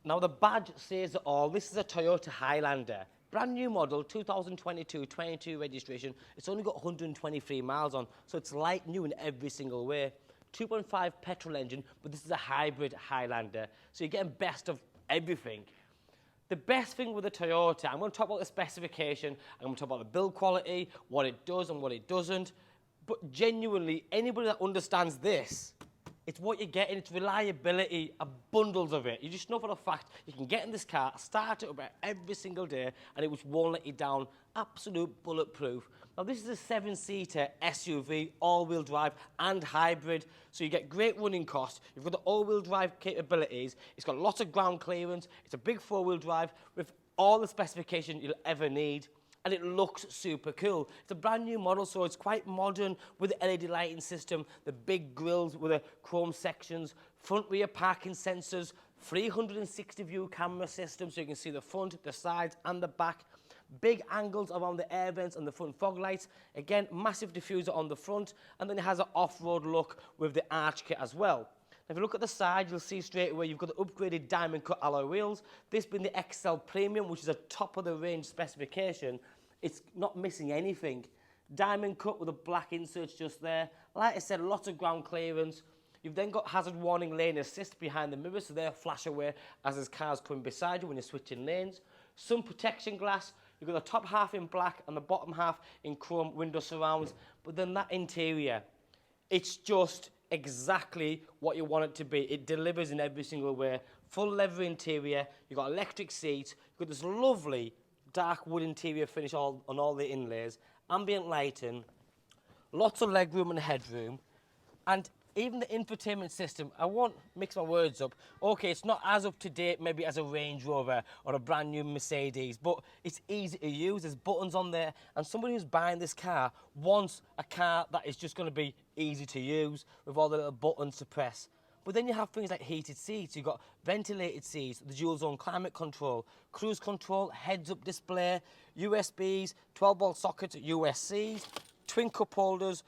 Now the badge says it all. This is a Toyota Highlander. Brand new model, 2022 registration. It's only got 123 miles on, so it's like new in every single way. 2.5 petrol engine, but this is a hybrid Highlander. So you're getting best of everything. The best thing with the Toyota, I'm going to talk about the specification, I'm going to talk about the build quality, what it does and what it doesn't. But genuinely, anybody that understands this, it's what you're getting, it's reliability, bundles of it. You just know for a fact you can get in this car, start it up every single day, and it just won't let you down. Absolute bulletproof. Now, this is a 7-seater SUV, all-wheel drive and hybrid, so you get great running costs. You've got the all-wheel drive capabilities. It's got lots of ground clearance. It's a big 4-wheel drive with all the specification you'll ever need. And it looks super cool. It's a brand new model, so it's quite modern with the LED lighting system, the big grills with the chrome sections, front rear parking sensors, 360 view camera system, so you can see the front, the sides and the back. Big angles around the air vents and the front fog lights. Again, massive diffuser on the front, and then it has an off-road look with the arch kit as well. If you look at the side, you'll see straight away you've got the upgraded diamond cut alloy wheels. This being the XL Premium, which is a top-of-the-range specification. It's not missing anything. Diamond cut with the black inserts just there. Like I said, lots of ground clearance. You've then got hazard warning lane assist behind the mirror, so they'll flash away as there's cars coming beside you when you're switching lanes. Sun protection glass. You've got the top half in black and the bottom half in chrome window surrounds. But then that interior, it's just exactly what you want it to be. It delivers in every single way. Full leather interior. You've got electric seats. You've got this lovely dark wood interior finish on all the inlays, ambient lighting, lots of legroom and headroom, and even the infotainment system. I won't mix my words up. Okay, it's not as up to date maybe as a Range Rover or a brand new Mercedes, but it's easy to use. There's buttons on there, and somebody who's buying this car wants a car that is just going to be easy to use with all the little buttons to press. But then you have things like heated seats, you've got ventilated seats, the dual zone climate control, cruise control, heads-up display, USBs, 12-volt sockets, USCs, twin cup holders,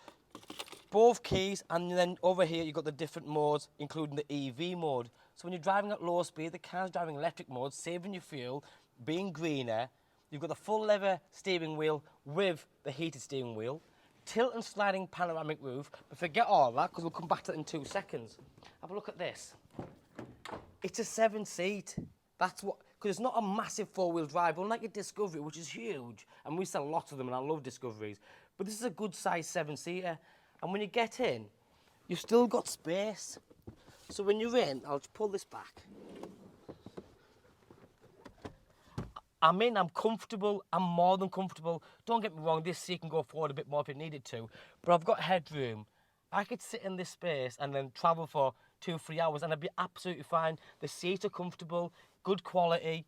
both keys, and then over here you've got the different modes, including the EV mode. So when you're driving at low speed, the car's driving electric mode, saving your fuel, being greener. You've got the full leather steering wheel with the heated steering wheel, tilt and sliding panoramic roof, but forget all that because we'll come back to that in 2 seconds. Have a look at this. It's a 7-seat. That's what, because it's not a massive 4-wheel drive, unlike a Discovery, which is huge, and we sell lots of them, and I love Discoveries. But this is a good size 7-seater, and when you get in, you've still got space. So when you're in, I'll just pull this back. I'm in, I'm comfortable, I'm more than comfortable. Don't get me wrong, this seat can go forward a bit more if it needed to, but I've got headroom. I could sit in this space and then travel for 2-3 hours and I'd be absolutely fine. The seats are comfortable, good quality,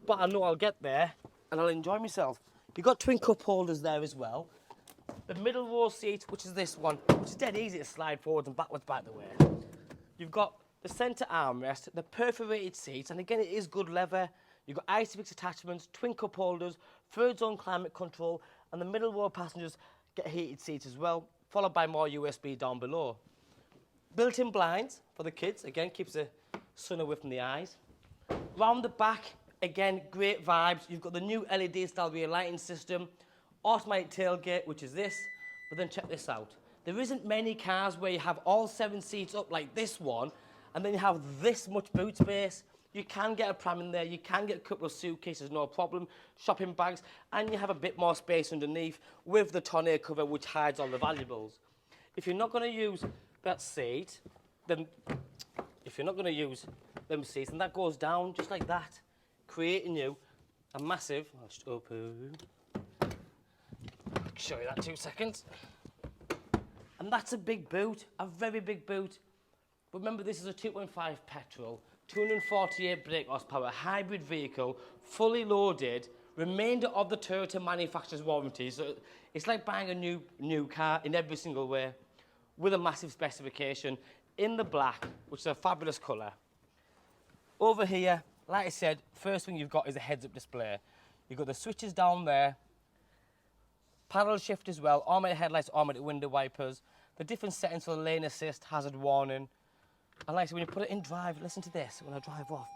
but I know I'll get there and I'll enjoy myself. You've got twin cup holders there as well. The middle row seat, which is this one, which is dead easy to slide forwards and backwards, by the way. You've got the centre armrest, the perforated seats, and again, it is good leather. You've got ISOFIX attachments, twin cup holders, third zone climate control, and the middle row passengers get heated seats as well, followed by more USB down below. Built-in blinds for the kids, again, keeps the sun away from the eyes. Round the back, again, great vibes. You've got the new LED style rear lighting system, automatic tailgate, which is this, but then check this out. There isn't many cars where you have all 7 seats up like this one, and then you have this much boot space. You can get a pram in there, you can get a couple of suitcases, no problem, shopping bags, and you have a bit more space underneath with the tonneau cover, which hides all the valuables. If you're not going to use that seat, then then that goes down just like that, creating you a massive, I'll just open, I'll show you that 2 seconds. And that's a big boot, a very big boot. But remember, this is a 2.5 petrol, 248 brake horsepower, hybrid vehicle, fully loaded, remainder of the Toyota manufacturer's warranty. So it's like buying a new car in every single way, with a massive specification, in the black, which is a fabulous colour. Over here, like I said, first thing you've got is a heads-up display. You've got the switches down there, paddle shift as well, automatic headlights, automatic window wipers, the different settings for lane assist, hazard warning, And like I said, when you put it in drive, listen to this, when I drive off,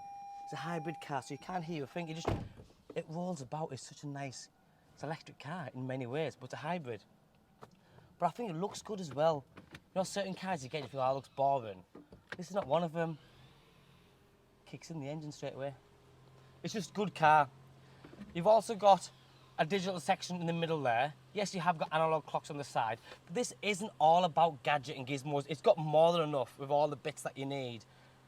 it's a hybrid car, so you can't hear your finger, it rolls about. It's such a nice, it's an electric car in many ways, but it's a hybrid. But I think it looks good as well. You know, certain cars you get, you feel, oh, it looks boring. This is not one of them. Kicks in the engine straight away. It's just a good car. You've also got a digital section in the middle there. Yes, you have got analog clocks on the side, but this isn't all about gadget and gizmos. It's got more than enough with all the bits that you need.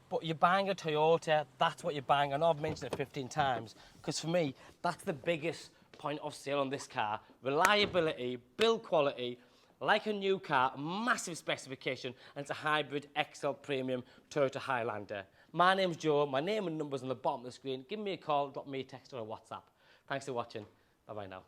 But you're buying a Toyota, that's what you're buying. I know I've mentioned it 15 times, because for me, that's the biggest point of sale on this car. Reliability, build quality, like a new car, massive specification, and it's a hybrid XL Premium Toyota Highlander. My name's Joe, my name and number's on the bottom of the screen. Give me a call, drop me a text or a WhatsApp. Thanks for watching. Bye-bye now.